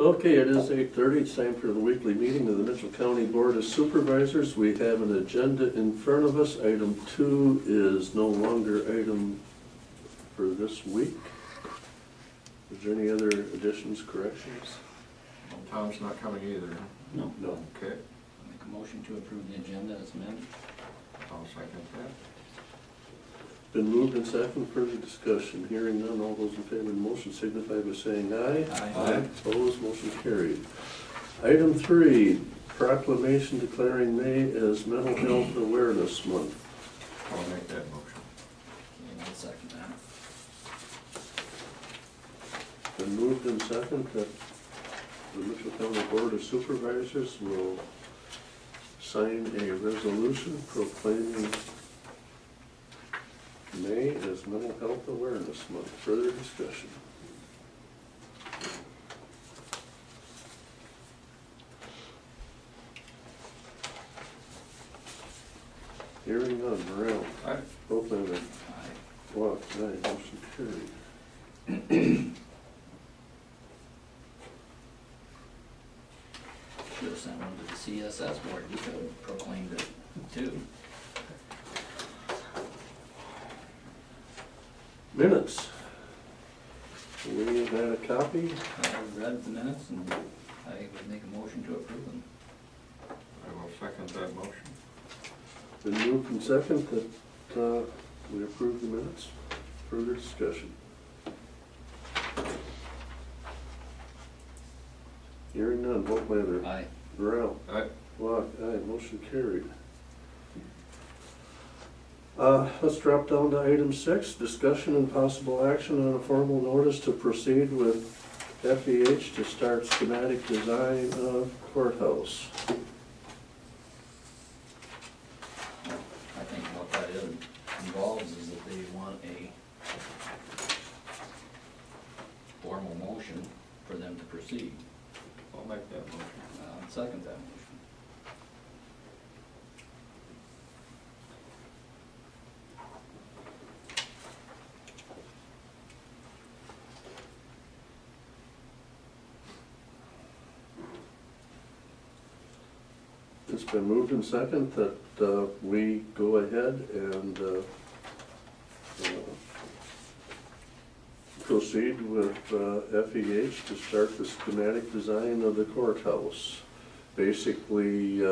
Okay, it is 8:30. It's time for the weekly meeting of the Mitchell County Board of Supervisors. We have an agenda in front of us. Item 2 is no longer item for this week. Is there any other additions, corrections? Well, Tom's not coming either. No. No. Okay, I'll make a motion to approve the agenda as amended. I'll second that. Been moved and second. Further discussion. Hearing none. All those in favor of the motion signify by saying aye. Aye. Opposed, motion carried. Item 3, proclamation declaring May as Mental Health Awareness Month. I'll make that motion. And I'll second that. Been moved and second that the Mitchell County Board of Supervisors will sign a resolution proclaiming May as Mental Health Awareness Month. Further discussion. Hearing none. Morale. Aye. Proclamation. Aye. Walk. Aye. Motion carried. Should have sent one to the CSS board. We could have proclaimed it too. Minutes. We had a copy. I read the minutes and I would make a motion to approve them. I will second that motion. Been moved and second that we approve the minutes. Further discussion. Hearing none. Vote Mather. Aye. Morale. Aye. Walk. Aye. Motion carried. Let's drop down to item 6, discussion and possible action on a formal notice to proceed with FEH to start schematic design of courthouse. I think what that involves is that they want a formal motion for them to proceed. I'll make that motion. I'll second that motion. It's been moved and second that we go ahead and proceed with FEH to start the schematic design of the courthouse. Basically,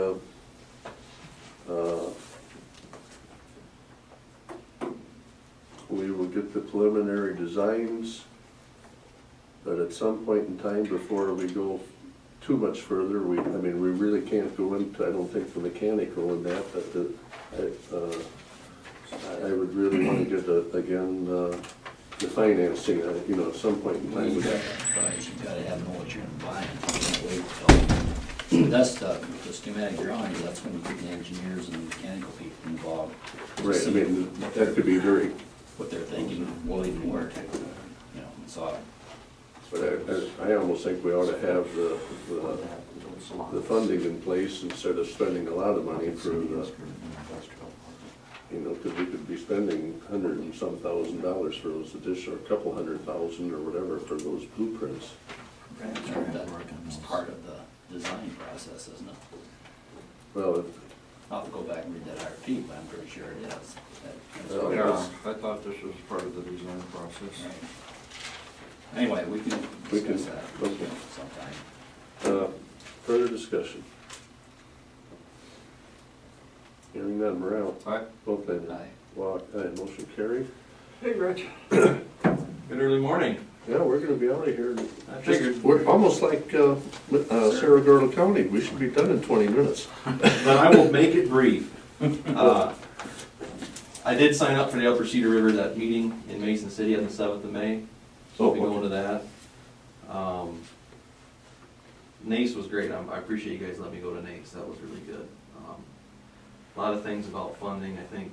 we will get the preliminary designs, but at some point in time before we go too much further, we really can't go into, I don't think, the mechanical in that, but I would really want to get, the financing, at some point in time. You've got to have know what you're buying. You can't wait till that's with the schematic drawings, that's when you get the engineers and the mechanical people involved. Right, that could be very... What they're thinking will even work, so. But I almost think we ought to have the funding in place instead of spending a lot of money for the, because we could be spending $100 and some thousand for those additional, a couple $100,000 or whatever for those blueprints. That's part of the design process, isn't it? Well, I'll have to go back and read that RFP, but I'm pretty sure it is. Well, Yeah, I thought this was part of the design process. Right. Anyway, we can discuss that okay. sometime. Further discussion. Hearing none. Morale. Aye. Both ends. Aye. Walk. Aye. Motion carried. Hey, Rich. Good early morning. Yeah, we're gonna be out of here. I figured. We're almost like Cerro Gordo County. We should be done in 20 minutes. But I will make it brief. I did sign up for the Upper Cedar River, that meeting in Mason City on the 7th of May. So I'll be going to that. NACE was great. I appreciate you guys letting me go to NACE. That was really good. A lot of things about funding. I think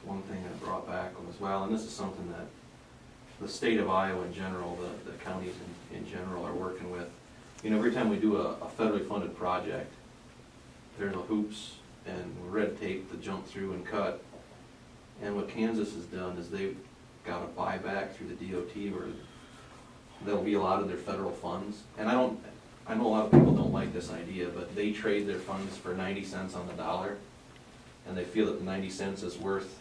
one thing I brought back was, well, and this is something that the state of Iowa in general, the counties in general are working with. Every time we do a federally funded project, there's the hoops and red tape to jump through and cut. And what Kansas has done is they've got a buyback through the DOT where there'll be a lot of their federal funds. And I know a lot of people don't like this idea, but they trade their funds for 90 cents on the dollar, and they feel that the 90 cents is worth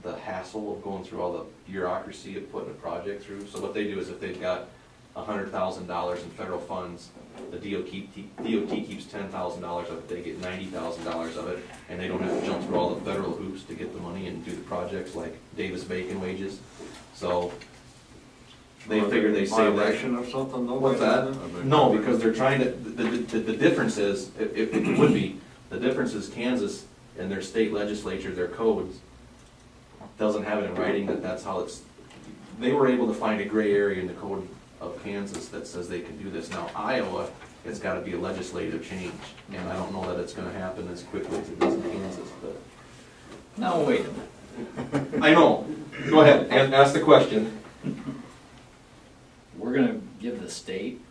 the hassle of going through all the bureaucracy of putting a project through. So what they do is if they've got $100,000 in federal funds, the DOT keeps $10,000 of it, they get $90,000 of it, and they don't have to jump through all the federal hoops to get the money and do the projects like Davis-Bacon wages. So they figure they save that. Violation or something? What's that? No, because they're trying to, the difference is, if it would be, the difference is Kansas and their state legislature, their codes, doesn't have it in writing that that's how it's, they were able to find a gray area in the code of Kansas that says they can do this. Now Iowa, it's gotta be a legislative change, and I don't know that it's gonna happen as quickly as it does in Kansas, but. Now, wait a minute. I know, go ahead, ask the question. We're gonna give the state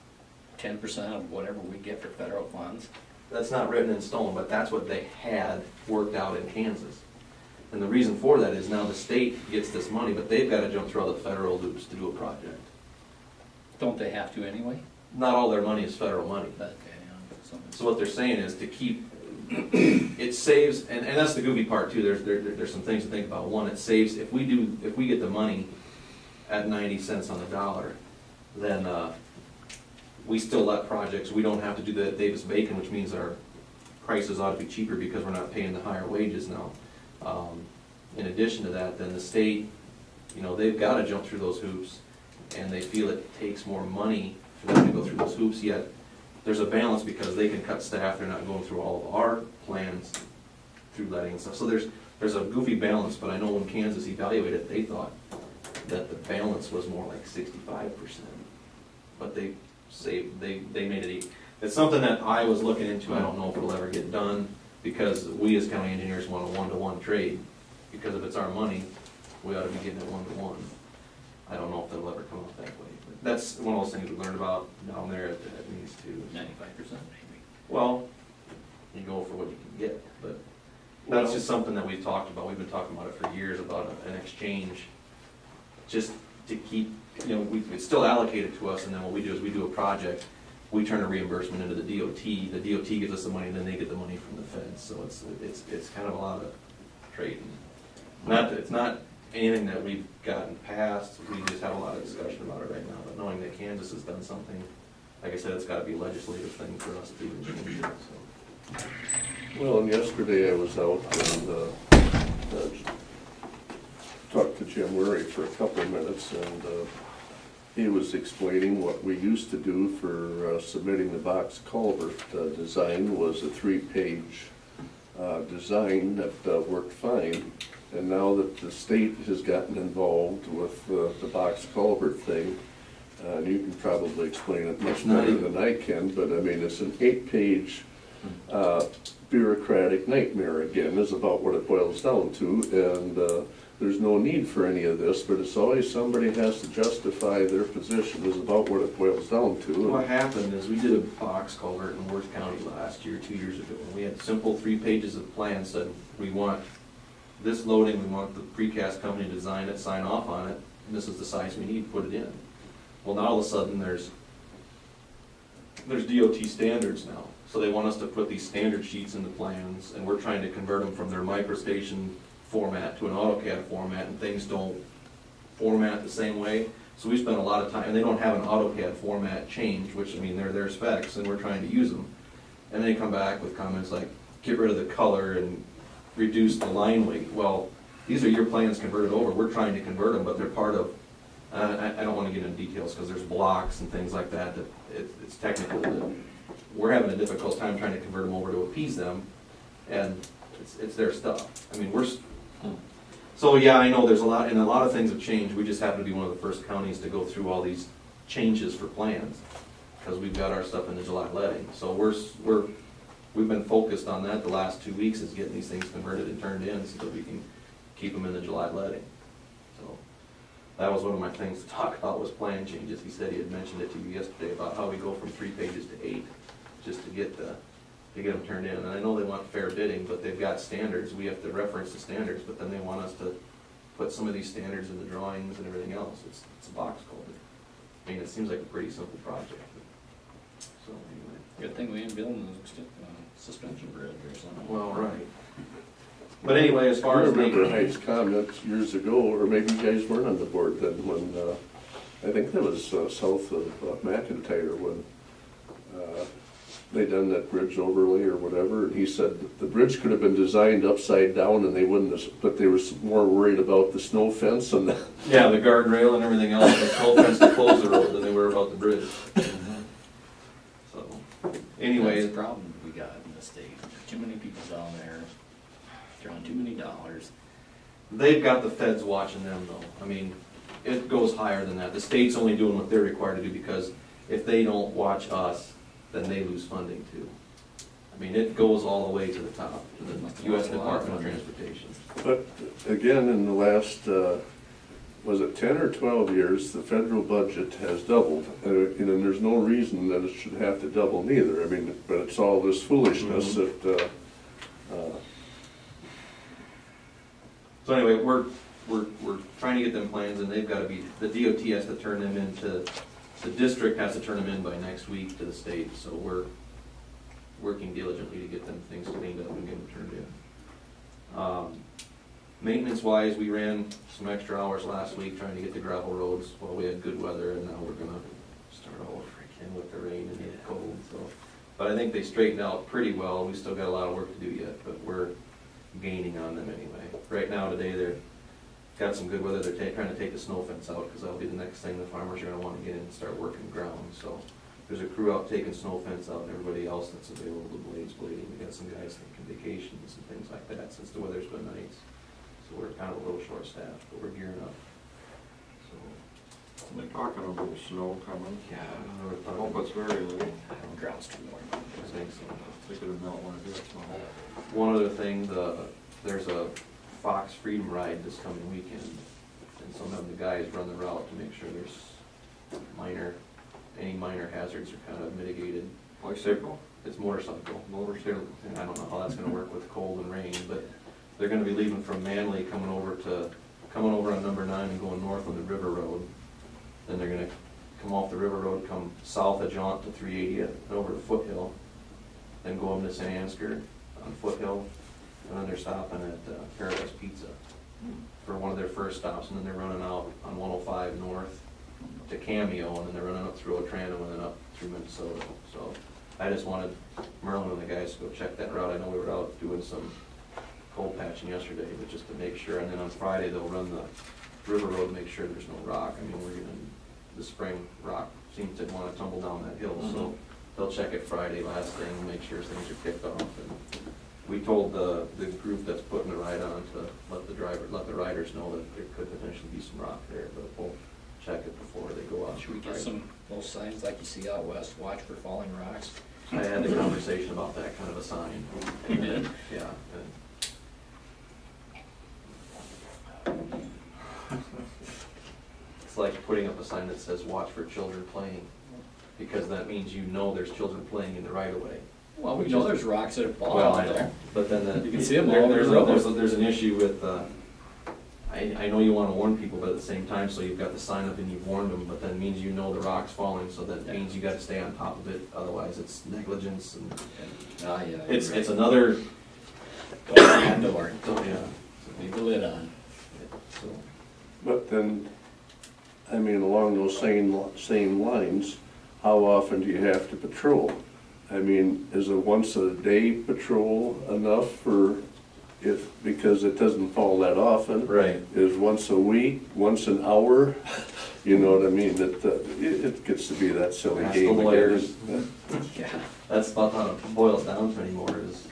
10% of whatever we get for federal funds? That's not written in stone, but that's what they had worked out in Kansas. And the reason for that is now the state gets this money, but they've gotta jump through all the federal loops to do a project. Don't they have to anyway? Not all their money is federal money. So what they're saying is to keep, it saves, and that's the goofy part too, there's some things to think about. One, it saves, if we get the money at 90 cents on the dollar, then we still let projects, we don't have to do the Davis-Bacon, which means our prices ought to be cheaper because we're not paying the higher wages now. In addition to that, then the state, you know, they've got to jump through those hoops, and they feel it takes more money for them to go through those hoops, yet there's a balance because they can cut staff, they're not going through all of our plans through letting and stuff. So there's a goofy balance, but I know when Kansas evaluated it, they thought that the balance was more like 65%. But they made it, it's something that I was looking into. I don't know if it'll ever get done, because we as county engineers want a one-to-one trade, because if it's our money, we ought to be getting it one-to-one. I don't know if that'll ever come out that way, but that's one of those things we learned about down there at Nice too. 95% maybe. Well, you go for what you can get, but that's just something that we've talked about. We've been talking about it for years, about an exchange, just to keep, you know, it's still allocated to us, and then what we do is we do a project, we turn a reimbursement into the DOT gives us the money, and then they get the money from the feds. So it's kind of a lot of trading. It's not anything that we've gotten past, we just have a lot of discussion about it right now, but knowing that Kansas has done something, like I said, it's gotta be a legislative thing for us to even change it, so. Well, and yesterday I was out and talked to Jim Murray for a couple of minutes, and he was explaining what we used to do for submitting the box culvert design was a 3-page design that worked fine. And now that the state has gotten involved with the box culvert thing, and you can probably explain it much better than I can, but I mean, it's an 8-page bureaucratic nightmare again, is about what it boils down to. And there's no need for any of this, but it's always somebody has to justify their position, is about what it boils down to. What happened is we did a box culvert in Worth County last year, 2 years ago. We had simple 3 pages of plans, said we want this loading, we want the precast company to design it, sign off on it, and this is the size we need, put it in. Well, now all of a sudden there's DOT standards now. So they want us to put these standard sheets in the plans, and we're trying to convert them from their microstation format to an AutoCAD format, and things don't format the same way. So we spent a lot of time, and they don't have an AutoCAD format change, which, I mean, they're their specs, and we're trying to use them. And they come back with comments like, get rid of the color and reduce the line weight. Well, these are your plans converted over. We're trying to convert them, but they're part of, I don't want to get into details because there's blocks and things like that, that it's technical. We're having a difficult time trying to convert them over to appease them, and it's their stuff. I mean, so yeah, I know there's a lot, and a lot of things have changed. We just happen to be one of the first counties to go through all these changes for plans, because we've got our stuff in the July letting. So we've been focused on that the last 2 weeks, is getting these things converted and turned in so that we can keep them in the July letting. So that was one of my things to talk about, was plan changes. He said he had mentioned it to you yesterday about how we go from 3 pages to 8, just to get them turned in. And I know they want fair bidding, but they've got standards. We have to reference the standards, but then they want us to put some of these standards in the drawings and everything else. It's a box culvert. I mean, it seems like a pretty simple project. So Good thing we ain't building a suspension bridge or something. Well, right. But anyway, as far I as remember maintenance, Hank's comments years ago, or maybe you guys weren't on the board then, when, I think that was south of McIntyre, when they done that bridge overlay or whatever, and he said that the bridge could have been designed upside down and they wouldn't have, but they were more worried about the snow fence and the. yeah, the guardrail and everything else, the snow fence to close the road than they were about the bridge. So, anyway. That's the problem we got in the state. Too many people down there, throwing too many dollars. They've got the feds watching them though. I mean, it goes higher than that. The state's only doing what they're required to do because if they don't watch us, then they lose funding too. I mean, it goes all the way to the top, to the U.S. Department of Transportation. But again, in the last, was it 10 or 12 years, the federal budget has doubled. And there's no reason that it should have to double neither. I mean, but it's all this foolishness that, So anyway, we're trying to get them plans, and they've got to be, the DOT has to turn them into, the district has to turn them in by next week to the state, so we're working diligently to get them things cleaned up and get them turned in. Maintenance-wise, we ran some extra hours last week trying to get the gravel roads while we had good weather, and now we're gonna start all over again with the rain and the cold, so. But I think they straightened out pretty well. We still got a lot of work to do yet, but we're gaining on them anyway. Right now, today, they're got some good weather. They're trying to take the snow fence out, because that'll be the next thing the farmers are gonna want to get in and start working ground. So there's a crew out taking snow fence out, and everybody else that's available to blading. We got some guys taking vacations and things like that since the weather's been nice. So we're kind of a little short-staffed, but we're gearing up. So They're talking about a little snow coming. yeah, I hope it's very late. The ground's too warm. I think so. They could have melt one of it. One other thing, there's a Fox Freedom Ride this coming weekend, and some of the guys run the route to make sure there's any minor hazards are kind of mitigated. Bicycle? It's motorcycle. Motorcycle. And I don't know how that's gonna work with cold and rain, but they're gonna be leaving from Manly, coming over on number 9 and going north on the River Road. Then they're gonna come off the River Road, come south of Jaunt to 380th, and over to Foothill, then go up to St. Ansgar on Foothill, and then they're stopping at Paradise Pizza for one of their first stops, and then they're running out on 105 north to Cameo, and then they're running up through Otranto and then up through Minnesota. So I just wanted Merlin and the guys to go check that route. I know we were out doing some cold patching yesterday, but just to make sure, and then on Friday they'll run the River Road to make sure there's no rock. I mean, we're getting the spring rock seems to want to tumble down that hill, so they'll check it Friday last thing, make sure things are kicked off. And we told the group that's putting the ride on to let the riders know that there could potentially be some rock there, but we'll check it before they go out. Should we get some little signs like you see out west, watch for falling rocks? I had the conversation about that kind of a sign. You did? Yeah. It's like putting up a sign that says "Watch for children playing," because that means you know there's children playing in the right of way. Well, we know there's rocks that have fallen Well, out I know, there. but then You can see them all over the road. there's an issue with. I know you want to warn people, but at the same time, so you've got the sign up and you've warned them, but that means you know the rock's falling, so that means you got to stay on top of it. Otherwise, it's negligence and Ah, yeah. it's another. Don't open that door. Oh, yeah. Leave the lid on. So. but then, I mean, along those same lines, how often do you have to patrol? I mean, is a once a day patrol enough for because it doesn't fall that often? Right. Is once a week, once an hour? You know what I mean? It gets to be that silly Ask the game again. lawyers. Yeah. That's about how it boils down to anymore, is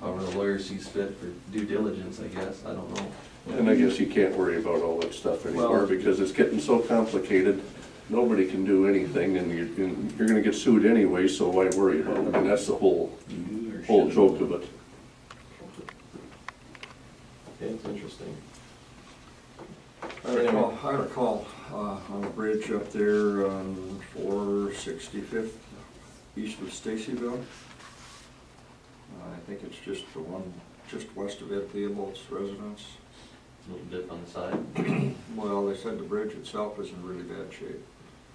however the lawyer sees fit for due diligence, I guess. I don't know. And I guess you can't worry about all that stuff anymore Well, because it's getting so complicated. Nobody can do anything, and you're going to get sued anyway. So why worry about it? I mean, that's the whole joke of it. Yeah, it's interesting. I had a call on a bridge up there on 465th east of Stacyville. I think it's just the one just west of Ed Theobald's residence. A little dip on the side. Well, they said the bridge itself is in really bad shape.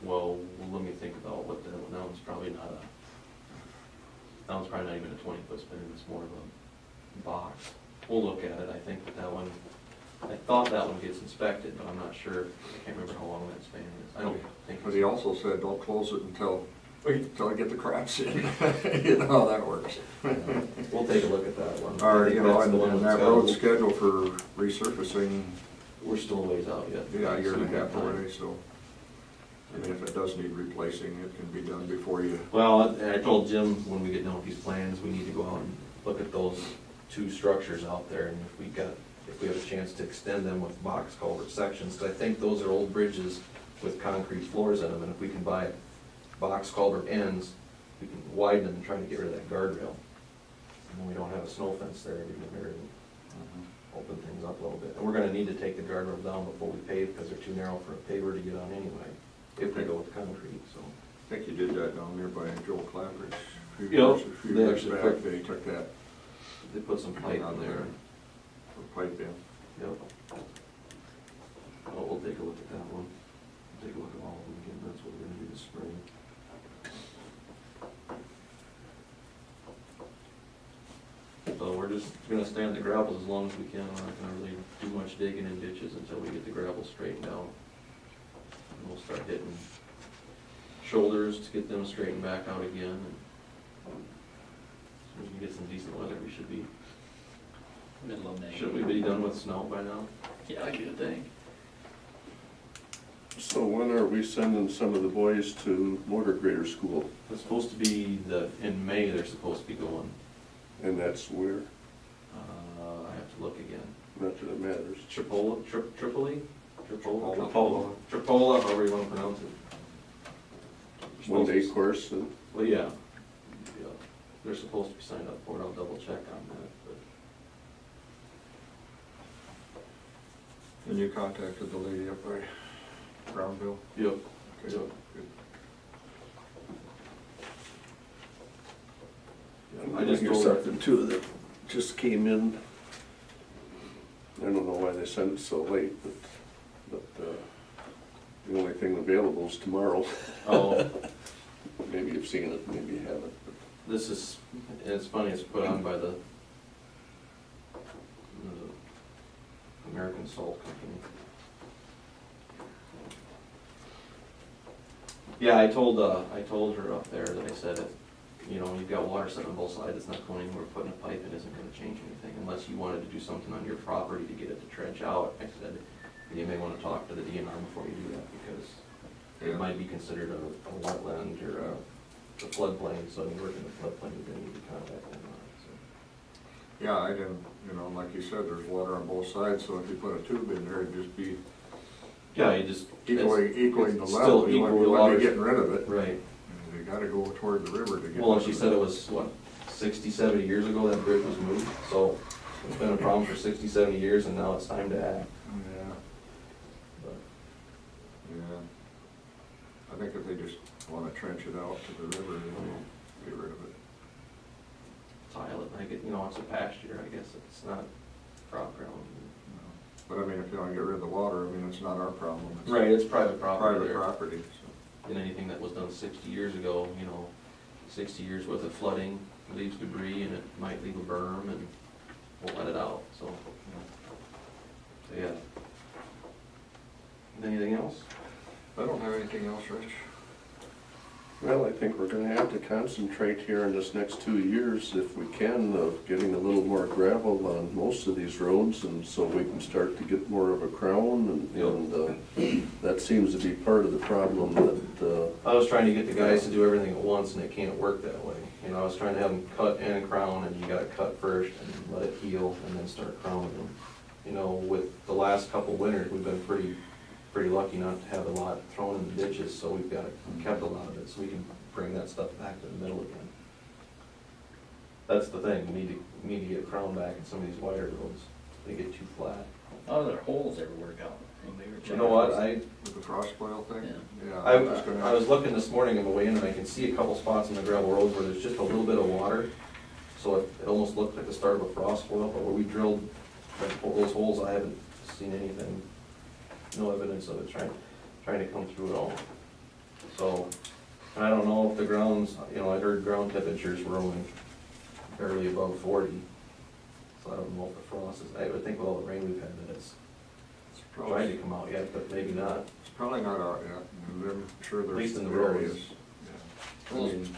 Well, let me think about what that one. That one's probably not that one's probably not even a 20-foot span, it's more of a box. We'll look at it, I think that one, I thought that one gets inspected, but I'm not sure, I can't remember how long that span is. I don't think. But he also said, don't close it until I get the craps in. You know how that works. We'll take a look at that one. Or, I think you know, that's the one and that's that got- road schedule for resurfacing, We're still a ways out yet. yeah, a year and a So we've half got time. away, so. I mean, if it does need replacing, it can be done before you. Well, I told Jim when we get done with these plans, we need to go out and look at those two structures out there, and if we have a chance to extend them with box culvert sections, because I think those are old bridges with concrete floors in them, and if we can buy box culvert ends, we can widen them and try to get rid of that guardrail. And then we don't have a snow fence there, we can maybe open things up a little bit. And we're gonna need to take the guardrail down before we pave, because they're too narrow for a paver to get on anyway, if we go with concrete, so. I think you did that down there by Joel Clapper's. A Yep, few they years actually back, put- they took that They put some pipe on there. pipe in. Yep. Well, we'll take a look at that one. Take a look at all of them again, that's what we're gonna do this spring. So we're just gonna stay on the gravels as long as we can, we're not gonna really do much digging in ditches until we get the gravel straightened out. And we'll start hitting shoulders to get them straightened back out again. And as soon as we get some decent weather, we should be, Middle of May. should we be done with snow by now? Yeah, I should think. So when are we sending some of the boys to motor grader school? It's supposed to be in May, they're supposed to be going. And that's where, I have to look again. not that it matters. Tripoli? Tripoli. Tripola, however you want to pronounce it. One day course and Well, yeah. Yeah. They're supposed to be signed up for it, I'll double check on that, but. And you contacted the lady up by Brownville? Yep. Okay, Yep. good. I just here's told her. something too that just came in. I don't know why they sent it so late, but the only thing available is tomorrow. Oh, Maybe you've seen it, maybe you haven't. this is, it's funny, it's put on by the American Salt Company. Yeah, I told her up there that I said, you know, you've got water sitting on both sides, it's not going anywhere, putting a pipe in isn't gonna change anything, unless you wanted to do something on your property to get it to trench out. I said, you may wanna talk to the DNR before you do that, because it might be considered a wetland or a floodplain, so when you work in the floodplain, you're gonna need to contact them on it, so. Yeah, I didn't, you know, like you said, there's water on both sides, so if you put a tube in there, it'd just be Yeah, you just. equaling the it's level. still You equal want water. to be getting rid of it. Right. You gotta go toward the river to get. Well, and rid she of said it was, what, 60, 70 years ago that bridge was moved, so it's been a problem for 60, 70 years, and now it's time to act. Yeah, But yeah. I think if they just wanna trench it out to the river, they'll get rid of it. tile it, I get, you know, it's a pasture, I guess, it's not crop ground. But I mean, if you wanna get rid of the water, I mean, it's not our problem. It's Right, it's private property private there. property, so. And anything that was done 60 years ago, you know, 60 years worth of flooding leaves debris, and it might leave a berm, and we'll let it out, so. So, yeah. Anything else? I don't have anything else, Rich. Well, I think we're gonna have to concentrate here in this next 2 years, if we can, of getting a little more gravel on most of these roads, and so we can start to get more of a crown, and that seems to be part of the problem that, I was trying to get the guys to do everything at once, and it can't work that way. You know, I was trying to have them cut and crown, and you gotta cut first, and let it heal, and then start crowning them. You know, with the last couple winters, we've been pretty lucky not to have a lot thrown in the ditches, so we've kept a lot of it, so we can bring that stuff back to the middle again. That's the thing, we need to get crown back in some of these wider roads. They get too flat. Oh, there are holes everywhere down. You know what, With the frost boil thing? Yeah. Yeah. I I'm just gonna- was looking this morning on the way in, and I can see a couple spots on the gravel road where there's just a little bit of water. So it almost looked like the start of a frost boil, but where we drilled those holes, I haven't seen anything, no evidence of it trying to come through at all. So And I don't know if the grounds, you know, I heard ground temperatures were only barely above 40. So I don't know if the frost is, I would think with all the rain we've had that it's tried to come out yet, but maybe not. It's probably not out yet, and I'm sure At there's least in the areas. roads. Yeah. I mean,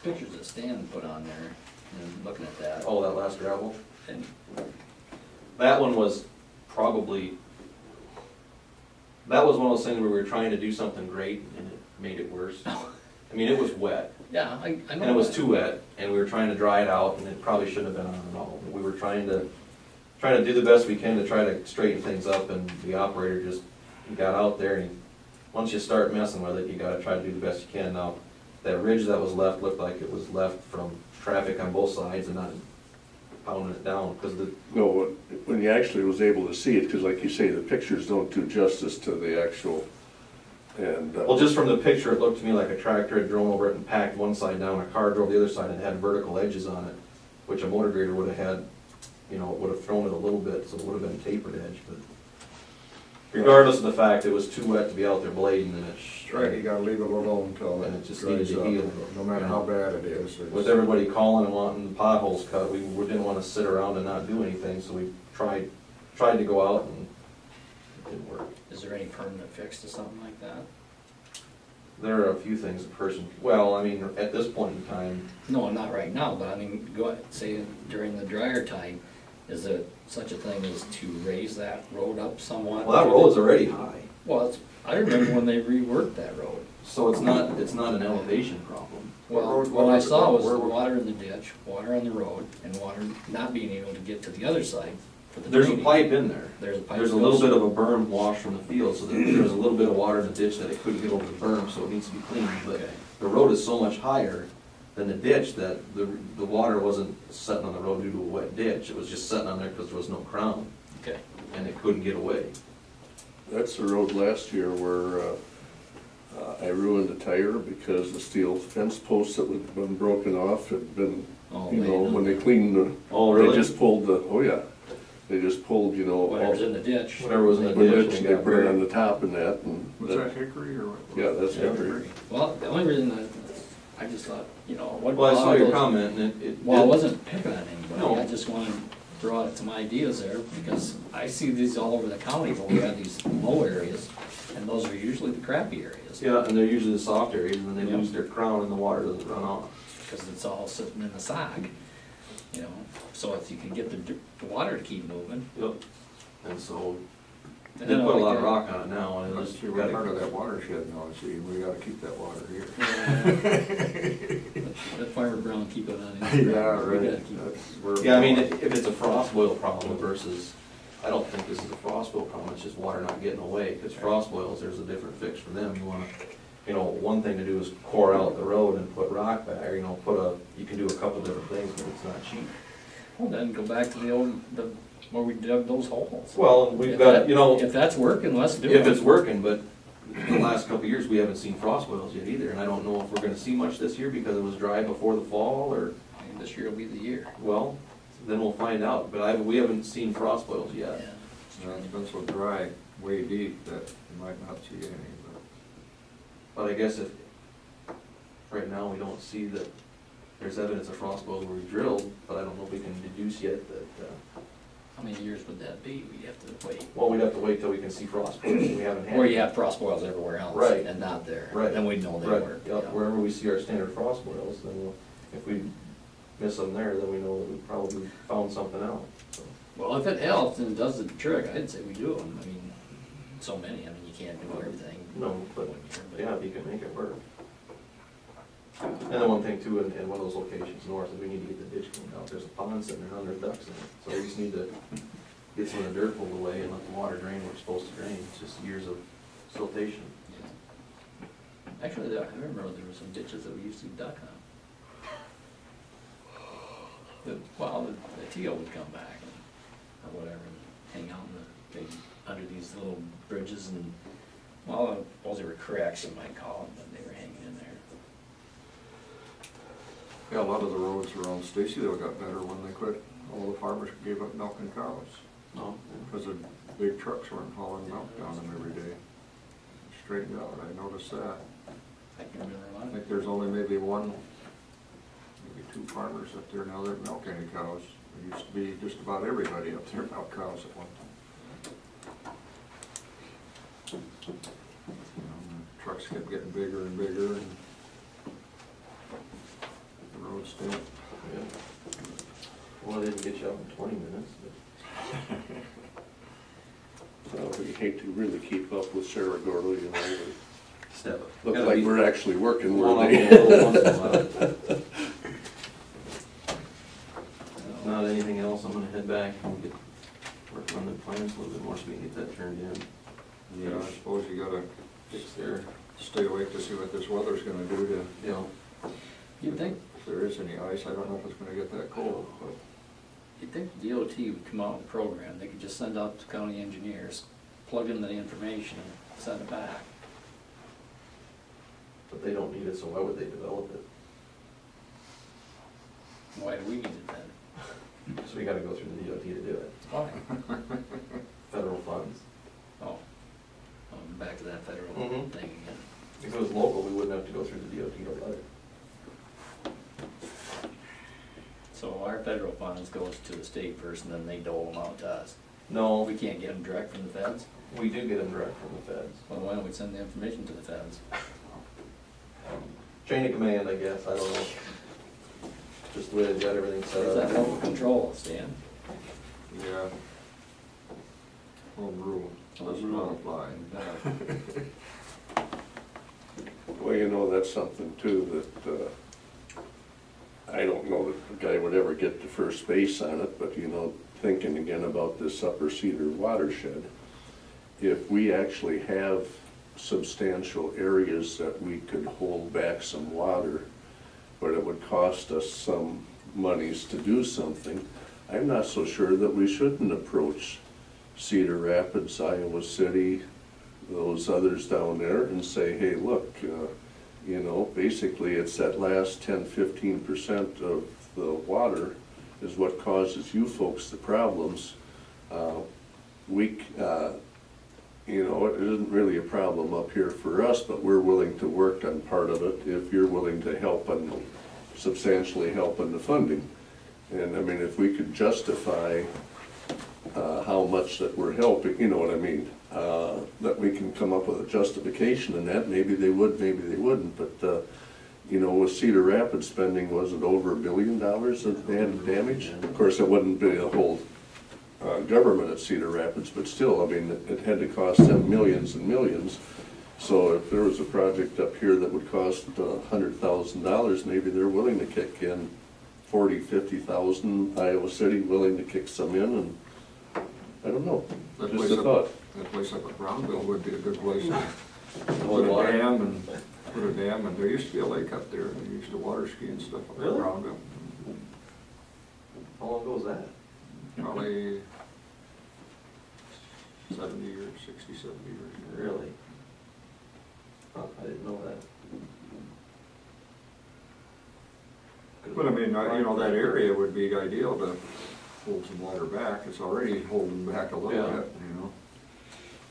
Pictures that Stan put on there, and looking at that. Oh, that last gravel? And That one was probably, that was one of those things where we were trying to do something great and it made it worse. I mean, it was wet, yeah, I know. and it was that. too wet, and we were trying to dry it out, and it probably shouldn't have been on at all. But we were trying to do the best we can to try to straighten things up, and the operator just got out there, and once you start messing with it, you gotta try to do the best you can. Now, that ridge that was left looked like it was left from traffic on both sides and not pounding it down, because the, No, when you actually was able to see it, because like you say, the pictures don't do justice to the actual, and. well, just from the picture, it looked to me like a tractor had drove over it and packed one side down, a car drove the other side, and it had vertical edges on it, which a motor grader would have had, you know, it would have thrown it a little bit, so it would have been tapered edge, but regardless of the fact, it was too wet to be out there blading, and That's right, you gotta leave it alone until And it it just needed dries to up, heal. no matter how bad it is. It's- with everybody calling and wanting the potholes cut, we didn't want to sit around and not do anything, so we tried to go out, and it didn't work. Is there any permanent fix to something like that? There are a few things a person, well, I mean, at this point in time, No, not right now, but I mean, say during the drier time, is there such a thing as to raise that road up somewhat? well, that road's already high, Well, I remember when they reworked that road. so it's not an elevation problem. What Well, road what I was it? saw was Where the was- water in the ditch, water on the road, and water not being able to get to the other side for the There's a drainage. pipe in there. There's a pipe. There's a little bit of a berm wash from the field, so there's a little bit of water in the ditch that it couldn't get over the berm, so it needs to be cleaned. But Okay. the road is so much higher than the ditch that the water wasn't setting on the road due to a wet ditch. It was just setting on there because there was no crown, Okay. and it couldn't get away. That's the road last year where I ruined a tire because the steel fence post that had been broken off had been, Oh, you know, man. when they cleaned the. Oh, really? They just pulled the, oh yeah, they just pulled, you know. Whatever's in the ditch. Whatever was in the The ditch, ditch, we they got put it on buried. the top and that, and. Was that hickory or what? Yeah, that's Yeah. hickory. Well, the only reason that, I just thought, you know, what. Well, I saw your those- comment, and it. Well, I wasn't picking on anybody, No. I just wanted to throw out some ideas there, because I see these all over the county where we have these low areas, and those are usually the crappy areas. Yeah, and they're usually the soft areas, and then they Yep. lose their crown and the water doesn't run off. Because it's all sitting in the sog, you know, so if you can get the water to keep moving. Yep. And so, they then I put a like lot of that. rock on it now, and That's it's true, just we're part of gotta. that watershed now, see, we gotta keep that water here. Let Farmer Brown keep it on his. Yeah, We right. gotta keep it. That's where- Yeah, I mean, if it's a frost boil problem versus, I don't think this is a frost boil problem, it's just water not getting away, because frost boils, there's a different fix for them. You wanna, you know, one thing to do is core out the road and put rock back, or, you know, you can do a couple different things, but it's not cheap. Well, then go back to where we dug those holes. Well, we've If got, that- you know, If that's working, let's do it. if it's working, but the last couple of years, we haven't seen frost boils yet either, and I don't know if we're gonna see much this year because it was dry before the fall, or, I mean, this year will be the year. well, then we'll find out, but we haven't seen frost boils Yeah. yet. Yeah, It's been so dry, way deep, that you might not see any, but. But I guess if, right now, we don't see that there's evidence of frost boils where we drilled, but I don't know if we can deduce yet that, How many years would that be? We have to wait. well, we'd have to wait till we can see frost boils, and we haven't had. Or you have frost boils everywhere else. Right. And not there. Right. Then we'd know they Right, weren't. yeah, yeah. wherever we see our standard frost boils, then if we miss them there, then we know that we probably found something out, so. Well, if it helps and does the trick, I'd say we do them. I mean, so many, I mean, you can't do everything. No, but, one year, but- yeah, if you can make it work. And then one thing too, in one of those locations north, is we need to get the ditch cleaned out. There's a pond sitting there, and there's ducks in it. So we just need to get some of the dirt pulled away and let the water drain where it's supposed to drain. It's just years of siltation. Yeah. Actually, I remember there were some ditches that we used to duck on. The teal would come back or whatever, and hang out under these little bridges and, well, those were cracks, you might call them, but they were hanging in there. Yeah, a lot of the roads around Stacyville got better when they quit, all the farmers gave up milking cows. No? Because the big trucks weren't hauling milk down them every day. Straightened out, I noticed that. I can remember a I lot. think there's only maybe one, maybe two farmers up there now that milk any cows. There used to be just about everybody up there milk cows at one time. The trucks kept getting bigger and bigger, and the road still. Yeah. Well, I didn't get you out in 20 minutes, but We hate to really keep up with Sarah Gorley, you know. step up. Looks Gotta like be- we're actually working, Well, we're I'll go a little once in a late. while. If not anything else, I'm gonna head back and get, work on the plans a little bit more so we can get that turned in. Yeah, I suppose you gotta Fix their, stay awake to see what this weather's gonna do to, you know, You'd think, if there is any ice. I don't know if it's gonna get that cold, but. you'd think the DOT would come out with a program, they could just send out to county engineers, plug in the information and send it back. but they don't need it, so why would they develop it? Why do we need it then? So we gotta go through the DOT to do it. Why? Federal funds. Oh, back to that federal Mhm. thing again. If it was local, we wouldn't have to go through the DOT to let it. So our federal funds goes to the state first and then they dole them out to us. No, We can't get them direct from the feds? we do get them direct from the feds. Well, why don't we send the information to the feds? Chain of command, I guess, I don't know. Just the way they've got everything set Is that up. local control, Stan? Yeah. Home rule does Home not rule. apply. Well, you know, that's something too that, I don't know that the guy would ever get to first base on it, but you know, thinking again about this Upper Cedar watershed, if we actually have substantial areas that we could hold back some water, but it would cost us some monies to do something, I'm not so sure that we shouldn't approach Cedar Rapids, Iowa City, those others down there and say, hey, look, you know, basically it's that last 10–15% of the water is what causes you folks the problems. You know, it isn't really a problem up here for us, but we're willing to work on part of it if you're willing to help and substantially help in the funding. And I mean, if we could justify how much that we're helping, you know what I mean? That we can come up with a justification in that, maybe they would, maybe they wouldn't, but you know, with Cedar Rapids spending, was it over $1 billion that they had damage? Of course, it wouldn't be a whole government at Cedar Rapids, but still, I mean, it had to cost them millions and millions. So if there was a project up here that would cost $100,000, maybe they're willing to kick in 40–50,000. Iowa City willing to kick some in, and I don't know, That just place a thought. That place up at Brownville would be a good place to Hold put water. a dam and there used to be a lake up there, and they used to water ski and stuff up at Really? Brownville. How long ago was that? Probably 70 years, 60, 70 years. Really? Huh, I didn't know that. But I mean, you know, that area would be ideal to hold some water back. It's already holding back a little Yeah. bit, you know.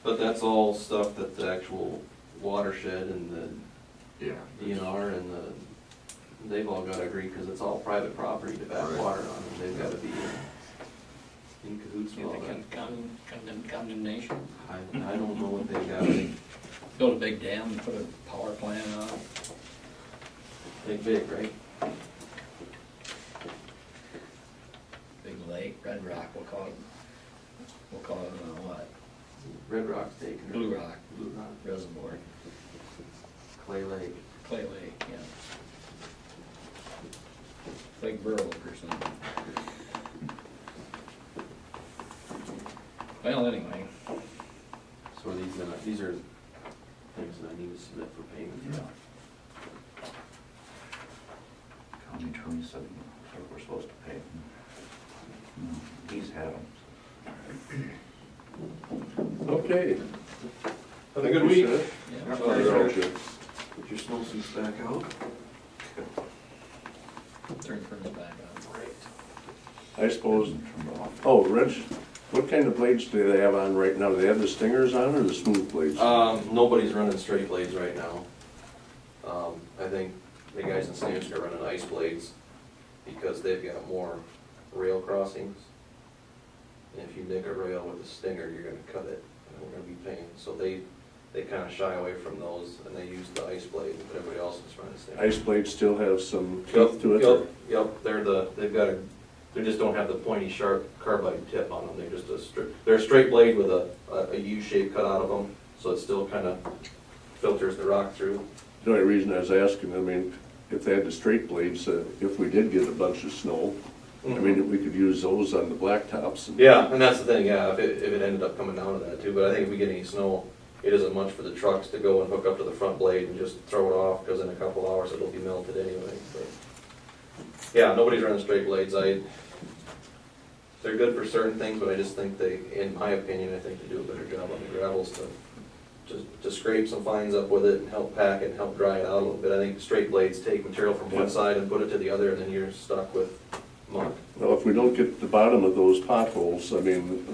But that's all stuff that the actual watershed and the Yeah. DNR and they've all gotta agree, because it's all private property to back Right. water on them. They've gotta be in cahoots with You all think that. condemnation? I don't know what they got. They Build a big dam and put a power plant on it. think big, right? Big lake, Red Rock, we'll call it what? Red Rock's taken. it. Blue Rock Blue Rock. Reservoir, Clay Lake. Clay Lake, yeah. Lake Burrow or something. Well, anyway, So these are things that I need to submit for payment. yeah. County attorney said that's what we're supposed to pay. He's had them. Okay. Have a good week. Yeah. Sorry, Roger. Put your snowsuits back out. Turn furnace back on. I suppose, Turned off. oh, Rich, what kind of blades do they have on right now? Do they have the stingers on or the smooth blades? Nobody's running straight blades right now. licensed names are running ice blades because they've got more rail crossings. And if you nick a rail with a stinger, you're gonna cut it, and we're gonna be paying. So they kinda shy away from those, and they use the ice blade, but everybody else is running stinger. Ice blades still have some Yep, teeth to it? Yep, yep, they just don't have the pointy sharp carbide tip on them, they're just they're a straight blade with a U shape cut out of them, so it still kinda filters the rock through. The only reason I was asking, I mean, if they had the straight blades, if we did get a bunch of snow, I mean, we could use those on the blacktops. And Yeah, and that's the thing, yeah, if it ended up coming down to that too, but I think if we get any snow, it isn't much for the trucks to go and hook up to the front blade and just throw it off, because in a couple hours it'll be melted anyway, but. Yeah, nobody's running straight blades, they're good for certain things, but I just think they, in my opinion, I think they do a better job on the gravels to scrape some fines up with it and help pack it and help dry it out a little bit. I think straight blades take material from one side and put it to the other, and then you're stuck with muck. Well, if we don't get the bottom of those potholes, I mean,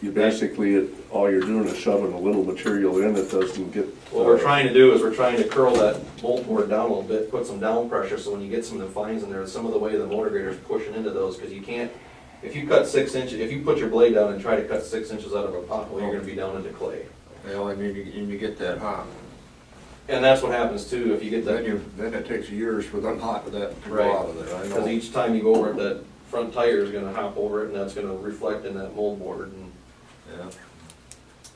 you basically, all you're doing is shoving a little material in, it doesn't get. What we're trying to do is we're trying to curl that bolt board down a little bit, put some down pressure, so when you get some of the fines in there, some of the way the motor grader's pushing into those, because you can't, if you cut 6 inches, if you put your blade down and try to cut 6 inches out of a pothole, you're gonna be down into clay. Well, and you get that hot. And that's what happens too, if you get that. Then it takes years for them hot with that to go Right. out of there, I know. Because each time you go over it, that front tire is gonna hop over it, and that's gonna reflect in that mold board, and Yeah.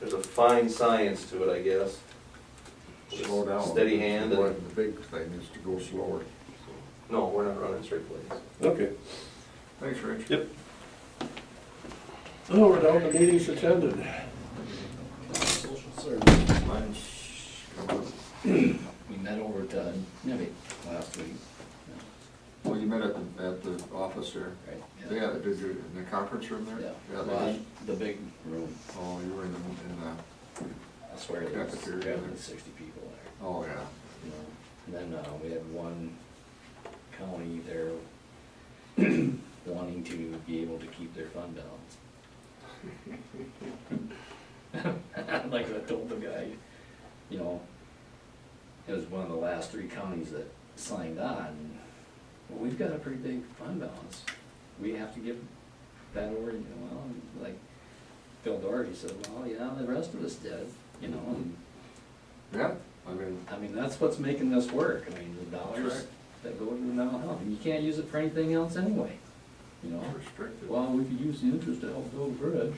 there's a fine science to it, I guess. Slow down. Steady hand and, The big thing is to go slower. no, we're not running straight blades. Okay. Thanks, Rich. Yep. Oh, we're down to meetings attended. Social service. Mine's, We met over to Nivik last week. well, you met at the office there. Right. Yeah, did you, in the conference room there? Yeah, they well, just- the big room, Oh, you were in the, I swear there's Cafeteria. probably 60 people there. oh, yeah. You know, and then we had one county there wanting to be able to keep their fund balance. Like I told the guy, you know, it was one of the last 3 counties that signed on. Well, we've got a pretty big fund balance. We have to give that over, you know, well, like Phil Doherty said, well, yeah, the rest of us did, you know, and Yeah, I mean, that's what's making this work. I mean, the dollars right. that go to the mental health, and you can't use it for anything else anyway, you know? restricted. Well, we could use the interest to help build a bridge.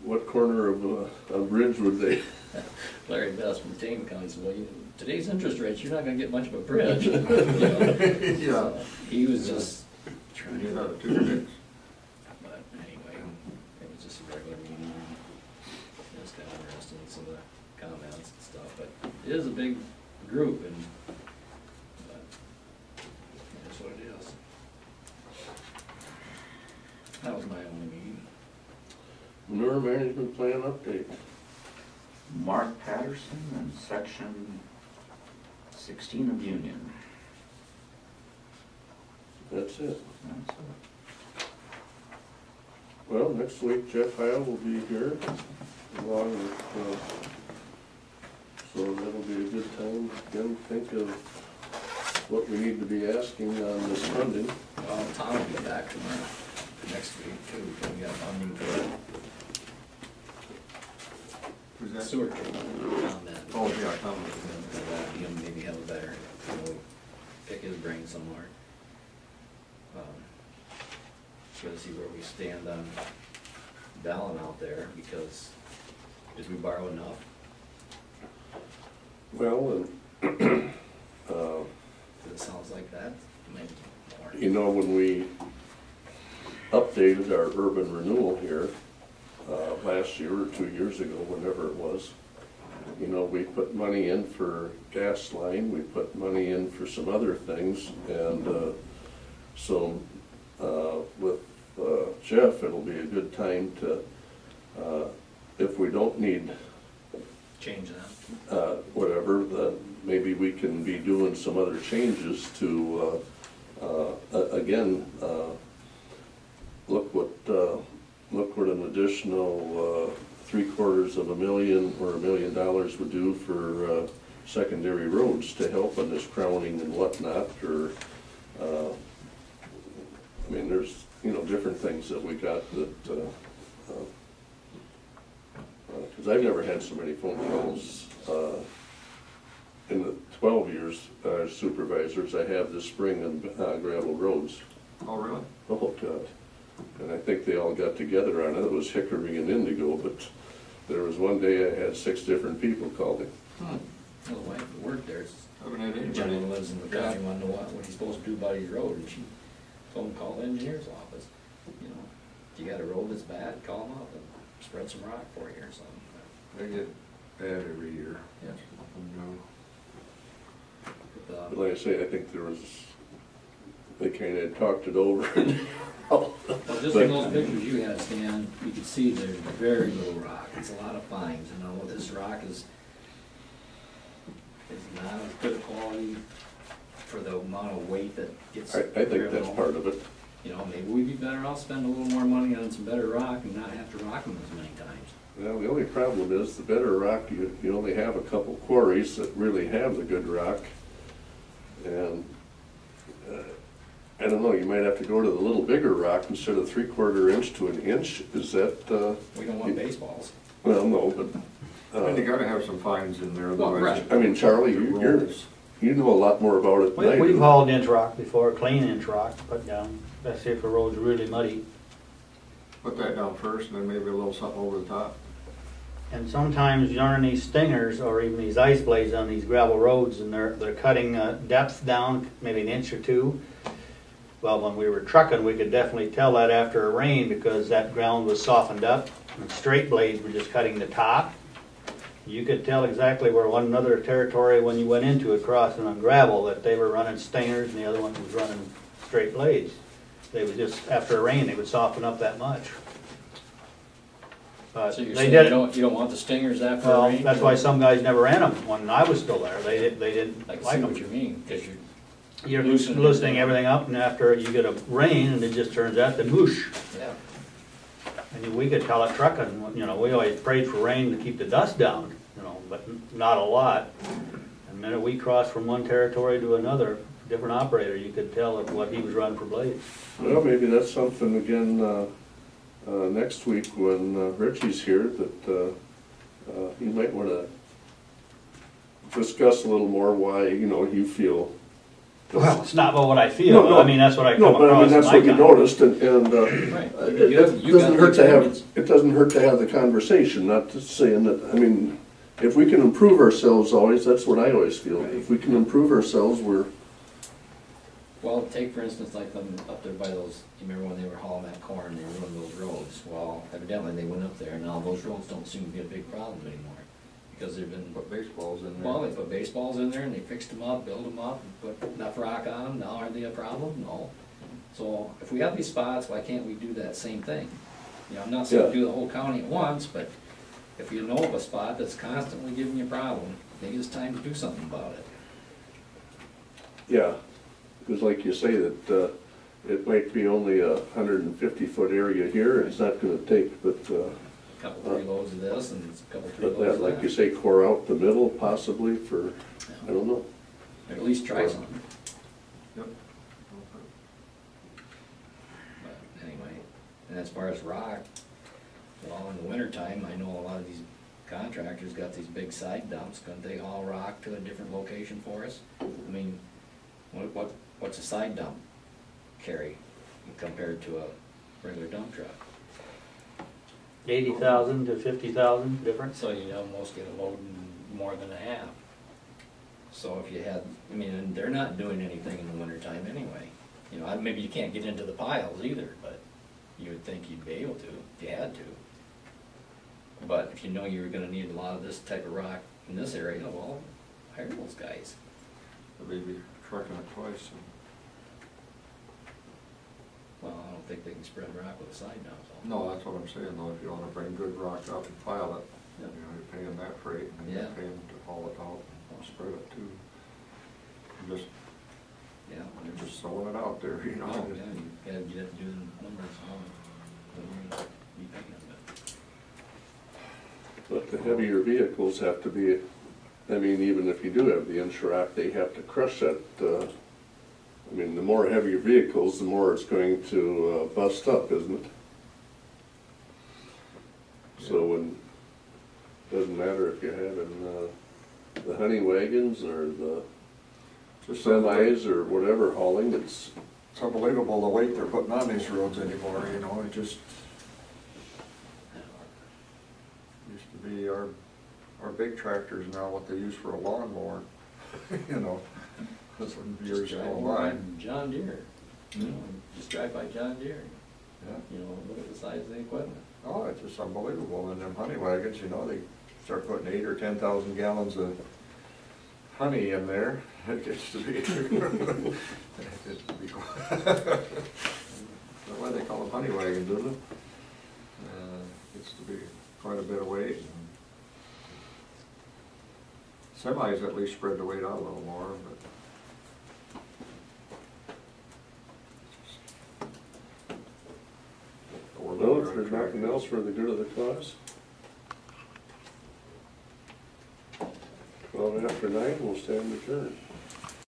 What corner of a bridge would they? Larry Best from Tame County said, well, today's interest rates, you're not gonna get much of a bridge. You know? Yeah. So, he was just trying You to, know, 2 minutes. but anyway, it was just a regular meeting. It was kind of interesting, some of the comments and stuff, but it is a big group, and but that's what it is. That was my only meeting. Manure management plan update. Mark Patterson and section 16 of Union. That's it. That's it. Well, next week Jeff Heil will be here along with, so that'll be a good time. Again, think of what we need to be asking on this funding. Tom will be back tomorrow, next week too, because we got funding for that Who's that? sewer treatment on that. Oh, yeah, Tom. He'll maybe have a better, you know, pick his brain somewhere. Gotta see where we stand on Dallin out there, because did we borrow enough? Well, and, It sounds like that, maybe more. you know, when we updated our urban renewal here, last year or 2 years ago, whenever it was, you know, we put money in for gas line, we put money in for some other things, and, so, with Jeff, it'll be a good time to, if we don't need Change that. whatever, then maybe we can be doing some other changes to, again, look what an additional $750,000 or $1 million would do for secondary roads to help on this crowning and whatnot, or, I mean, there's, you know, different things that we got that, because I've never had so many phone calls, in the 12 years supervisors I have this spring on gravel roads. Oh, really? Oh, God. And I think they all got together on it. It was Hickory and Indigo, but there was one day I had 6 different people calling. Well, the wife that worked there, Haven't had the anybody. gentleman lives in the county, wanted to know what he's supposed to do about his road, and she told him, call the engineer's office. You know, if you got a road that's bad, call them up and spread some rock for you or something. They get bad every year. Yeah. But like I say, I think there was, they kind of talked it over. And Well, just in those pictures you had, Stan, you could see there's very little rock. It's a lot of fines, you know, this rock is not of good quality for the amount of weight that gets. I think that's driven part over. of it. You know, maybe we'd be better off spending a little more money on some better rock and not have to rock them as many times. Well, the only problem is the better rock, you only have a couple quarries that really have the good rock. And I don't know, you might have to go to the little bigger rock instead of 3/4 inch to 1 inch. Is that, We don't want baseballs. well, no, but, And you gotta have some fines in there, Well, otherwise. right. I mean, Charlie, you know a lot more about it than I do. We've hauled inch rock before, clean inch rock, put down, especially if the road's really muddy. Put that down first and then maybe a little something over the top. And sometimes you run these stingers or even these ice blades on these gravel roads, and they're cutting depth down maybe 1 inch or 2. Well, when we were trucking, we could definitely tell that after a rain because that ground was softened up and straight blades were just cutting the top. You could tell exactly where one another territory when you went into it crossing on gravel that they were running stingers and the other one was running straight blades. They would just, after a rain, they would soften up that much. But So you're they saying did you don't want the stingers after Well, rain? that's why some guys never ran them when I was still there. They didn't I can like see them. what you mean, because You're loosening loosening everything up, and after you get a rain, and it just turns out to whoosh. yeah. And we could tell it trucking, you know, we always prayed for rain to keep the dust down, you know, but not a lot. And the minute we crossed from one territory to another, different operator, you could tell what he was running for blades. Well, maybe that's something again, next week when Richie's here, that you might want to discuss a little more why, you know, you feel. Well, it's not about what I feel, No, I mean, that's what I come No, but I mean, across in that's my what you contact. noticed, and Right. it You got doesn't the hurt to have, experience. it doesn't hurt to have the conversation, not to saying that, I mean, if we can improve ourselves always, that's what I always feel. If we can improve ourselves, we're, Well, take for instance, like them up there by those, you remember when they were hauling that corn, they were running those roads? Well, evidently they went up there, and now those roads don't seem to be a big problem anymore. Because they've been, Put baseballs in there. well, they put baseballs in there, and they fixed them up, built them up, and put enough rock on them, now are they a problem? No. So, if we have these spots, why can't we do that same thing? You know, I'm not saying Yeah. do the whole county at once, but if you know of a spot that's constantly giving you a problem, maybe it's time to do something about it. yeah. Because like you say, that it might be only a 150-foot area here, it's not gonna take, but, Couple, 3 loads of this, and a couple, 3 but loads that, of like you that. say, core out the middle possibly for, I don't know. Or at least try something. Yep. But anyway, and as far as rock, well, in the wintertime, I know a lot of these contractors got these big side dumps. Couldn't they haul rock to a different location for us? I mean, what's a side dump carry compared to a regular dump truck? 80,000 to 50,000 difference. So you almost get a load more than a half. So if you had, I mean, and they're not doing anything in the wintertime anyway. You know, maybe you can't get into the piles either, but you would think you'd be able to if you had to. But if you know you were gonna need a lot of this type of rock in this area, well, hire those guys. Maybe trucking it twice. Well, I don't think they can spread rock with a side dump, so. No, that's what I'm saying, though, if you wanna bring good rock up and pile it, you Yeah. know, you're paying that freight, and then Yeah. you're paying to haul it out and spread it too. Just, Yeah. you're just throwing it out there, you know. Oh, yeah, you have to do the numbers on what we're gonna be paying, but. But the heavier vehicles have to be I mean, even if you do have the inch-rack, they have to crush that, I mean, the more heavier vehicles, the more it's going to bust up, isn't it? So when, doesn't matter if you're having the honey wagons or the Just semis or whatever hauling, it's, unbelievable the weight they're putting on these roads anymore, you know, it just used to be our big tractors now what they use for a lawnmower, you know. This one Just years drive go over by. by John Deere, you know, just drive by John Deere, Yeah. you know, look at the size of the equipment. Oh, it's just unbelievable, and them honey wagons, you know, they start putting 8,000 or 10,000 gallons of honey in there, it gets to be, that's why they call them honey wagons, isn't it? Gets to be quite a bit of weight. Semis at least spread the weight out a little more, but. well, if there's nothing else for the good of the cause. 12 after 9, we'll stand adjourned.